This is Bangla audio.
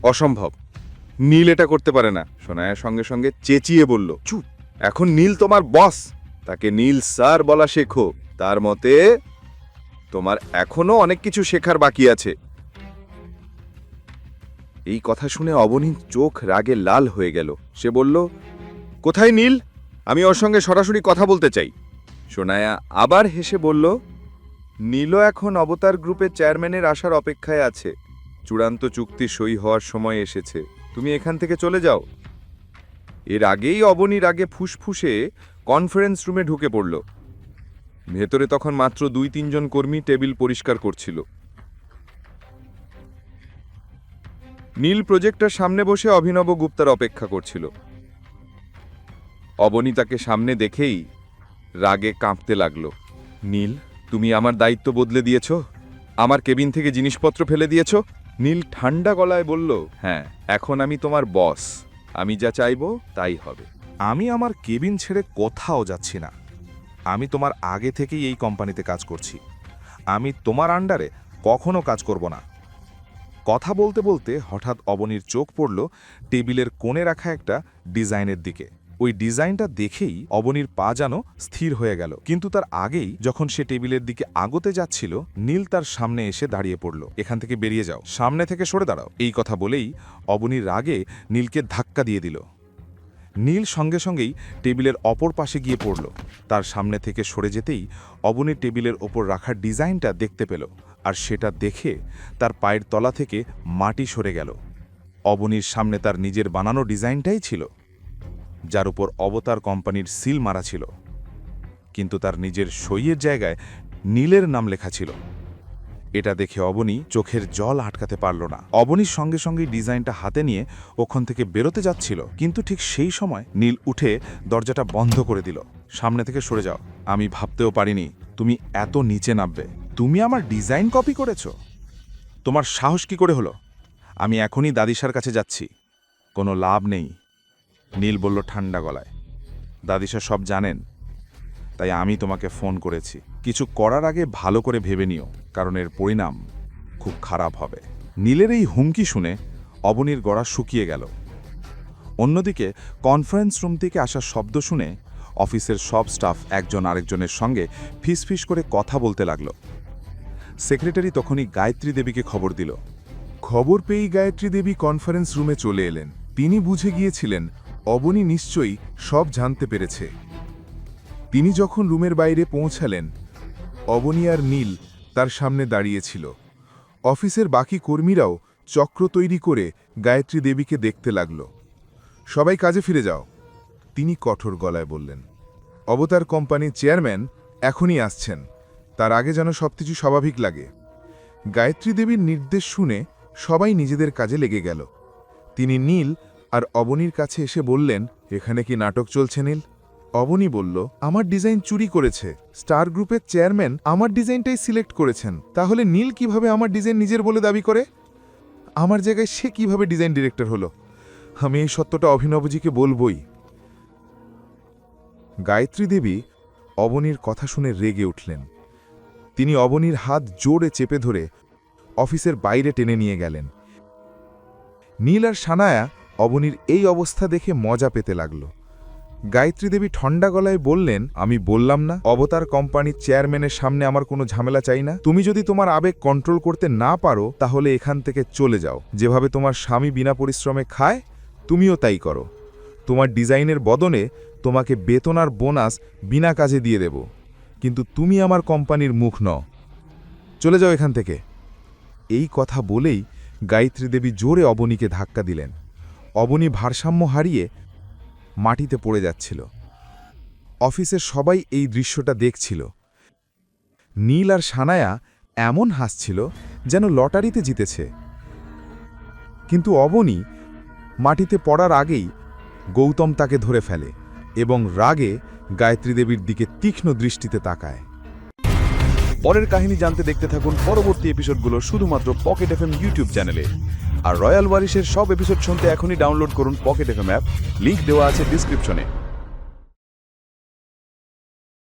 অসম্ভব, নীল এটা করতে পারে না। সোনায়া সঙ্গে সঙ্গে চেঁচিয়ে বলল, চুপ, এখন নীল তোমার বস, তাকে নীল স্যার বলা শেখো। তার মতে তোমার এখনো অনেক কিছু শেখার বাকি আছে। এই কথা শুনে অবনীর চোখ রাগে লাল হয়ে গেল। সে বলল, কোথায় নীল? আমি ওর সঙ্গে সরাসরি কথা বলতে চাই। সোনায়া আবার হেসে বলল, নীলও এখন অবতার গ্রুপের চেয়ারম্যানের আসার অপেক্ষায় আছে। চূড়ান্ত চুক্তি সই হওয়ার সময় এসেছে, তুমি এখান থেকে চলে যাও। এর আগেই অবনীর আগে ফুসফুসে কনফারেন্স রুমে ঢুকে পড়ল। ভেতরে তখন মাত্র 2-3 জন কর্মী টেবিল পরিষ্কার করছিল। নীল প্রজেক্টর সামনে বসে অভিনব গুপ্তার অপেক্ষা করছিল। অবনী তাকে সামনে দেখেই রাগে কাঁপতে লাগলো। নীল, তুমি আমার দায়িত্ব বদলে দিয়েছ, আমার কেবিন থেকে জিনিসপত্র ফেলে দিয়েছ। নীল ঠান্ডা গলায় বলল, হ্যাঁ, এখন আমি তোমার বস, আমি যা চাইবো তাই হবে। আমি আমার কেবিন ছেড়ে কোথাও যাচ্ছি না। আমি তোমার আগে থেকেই এই কোম্পানিতে কাজ করছি। আমি তোমার আন্ডারে কখনো কাজ করব না। কথা বলতে বলতে হঠাৎ অবনীর চোখ পড়ল টেবিলের কোণে রাখা একটা ডিজাইনের দিকে। ওই ডিজাইনটা দেখেই অবনীর পা যেন স্থির হয়ে গেল। কিন্তু তার আগেই যখন সে টেবিলের দিকে আগতে যাচ্ছিল, নীল তার সামনে এসে দাঁড়িয়ে পড়ল। এখান থেকে বেরিয়ে যাও, সামনে থেকে সরে দাঁড়াও। এই কথা বলেই অবনীর রাগে নীলকে ধাক্কা দিয়ে দিল। নীল সঙ্গে সঙ্গেই টেবিলের অপর পাশে গিয়ে পড়ল। তার সামনে থেকে সরে যেতেই অবনীর টেবিলের ওপর রাখা ডিজাইনটা দেখতে পেল, আর সেটা দেখে তার পায়ের তলা থেকে মাটি সরে গেল। অবনীর সামনে তার নিজের বানানো ডিজাইনটাই ছিল, যার উপর অবতার কোম্পানির সিল মারা ছিল, কিন্তু তার নিজের সইয়ের জায়গায় নীলের নাম লেখা ছিল। এটা দেখে অবনী চোখের জল আটকাতে পারল না। অবনীর সঙ্গে সঙ্গেই ডিজাইনটা হাতে নিয়ে ওখান থেকে বেরোতে যাচ্ছিল, কিন্তু ঠিক সেই সময় নীল উঠে দরজাটা বন্ধ করে দিল। সামনে থেকে সরে যাও, আমি ভাবতেও পারিনি তুমি এত নিচে নামবে। তুমি আমার ডিজাইন কপি করেছ? তোমার সাহস কি করে হলো? আমি এখনই দাদিসার কাছে যাচ্ছি, কোনো লাভ নেই, নীল বলল ঠান্ডা গলায়। দাদিসা সব জানেন, তাই আমি তোমাকে ফোন করেছি। কিছু করার আগে ভালো করে ভেবে নিও, কারণ এর পরিণাম খুব খারাপ হবে। নীলের এই হুমকি শুনে অবনীর গলা শুকিয়ে গেল। অন্যদিকে কনফারেন্স রুম থেকে আসা শব্দ শুনে অফিসের সব স্টাফ একজন আরেকজনের সঙ্গে ফিসফিস করে কথা বলতে লাগল। সেক্রেটারি তখনই গায়ত্রী দেবীকে খবর দিল। খবর পেয়েই গায়ত্রী দেবী কনফারেন্স রুমে চলে এলেন। তিনি বুঝে গিয়েছিলেন অবনী নিশ্চয়ই সব জানতে পেরেছে। তিনি যখন রুমের বাইরে পৌঁছালেন, অবনী আর নীল তার সামনে দাঁড়িয়েছিল। অফিসের বাকি কর্মীরাও চক্র তৈরি করে গায়ত্রী দেবীকে দেখতে লাগল। সবাই কাজে ফিরে যাও, তিনি কঠোর গলায় বললেন। অবতার কোম্পানির চেয়ারম্যান এখনই আসছেন, তার আগে যেন সবকিছু স্বাভাবিক লাগে। গায়ত্রী দেবীর নির্দেশ শুনে সবাই নিজেদের কাজে লেগে গেল। তিনি নীল আর অবনীর কাছে এসে বললেন, এখানে কি নাটক চলছে নীল? অবনী বলল, আমার ডিজাইন চুরি করেছে। স্টার গ্রুপের চেয়ারম্যান আমার ডিজাইনটাই সিলেক্ট করেছেন, তাহলে নীল কিভাবে আমার ডিজাইন নিজের বলে দাবি করে? আমার জায়গায় সে কিভাবে ডিজাইন ডিরেক্টর হলো? আমি এই সত্যটা অভিনবজিকে বলবই। গায়ত্রী দেবী অবনীর কথা শুনে রেগে উঠলেন। তিনি অবনীর হাত জোরে চেপে ধরে অফিসের বাইরে টেনে নিয়ে গেলেন। নীল আর সানায়া অবনীর এই অবস্থা দেখে মজা পেতে লাগল। গায়ত্রী দেবী ঠান্ডা গলায় বললেন, আমি বললাম না অবতার কোম্পানির চেয়ারম্যানের সামনে আমার কোনো ঝামেলা চাই না? তুমি যদি তোমার আবেগ কন্ট্রোল করতে না পারো, তাহলে এখান থেকে চলে যাও। যেভাবে তোমার স্বামী বিনা পরিশ্রমে খায়, তুমিও তাই করো। তোমার ডিজাইনের বদলে তোমাকে বেতন আর বোনাস বিনা কাজে দিয়ে দেব, কিন্তু তুমি আমার কোম্পানির মুখ নও। চলে যাও এখান থেকে। এই কথা বলেই গায়ত্রী দেবী জোরে অবনীকে ধাক্কা দিলেন। অবনী ভারসাম্য হারিয়ে মাটিতে পড়ে যাচ্ছিল। অফিসের সবাই এই দৃশ্যটা দেখছিল। নীল আর সানায়া এমন হাসছিল যেন লটারিতে জিতেছে। কিন্তু অবনী মাটিতে পড়ার আগেই গৌতম তাকে ধরে ফেলে এবং রাগে গায়ত্রী দেবীর দিকে তীক্ষ্ণ দৃষ্টিতে তাকায়। পরের কাহিনী জানতে দেখতে থাকুন পরবর্তী এপিসোডগুলো শুধুমাত্র পকেট এফএম ইউটিউব চ্যানেলে। আর রয়্যাল ওয়ারিসের সব এপিসোড শুনতে এখনই ডাউনলোড করুন পকেট এফএম অ্যাপ, লিংক দেওয়া আছে ডিসক্রিপশনে।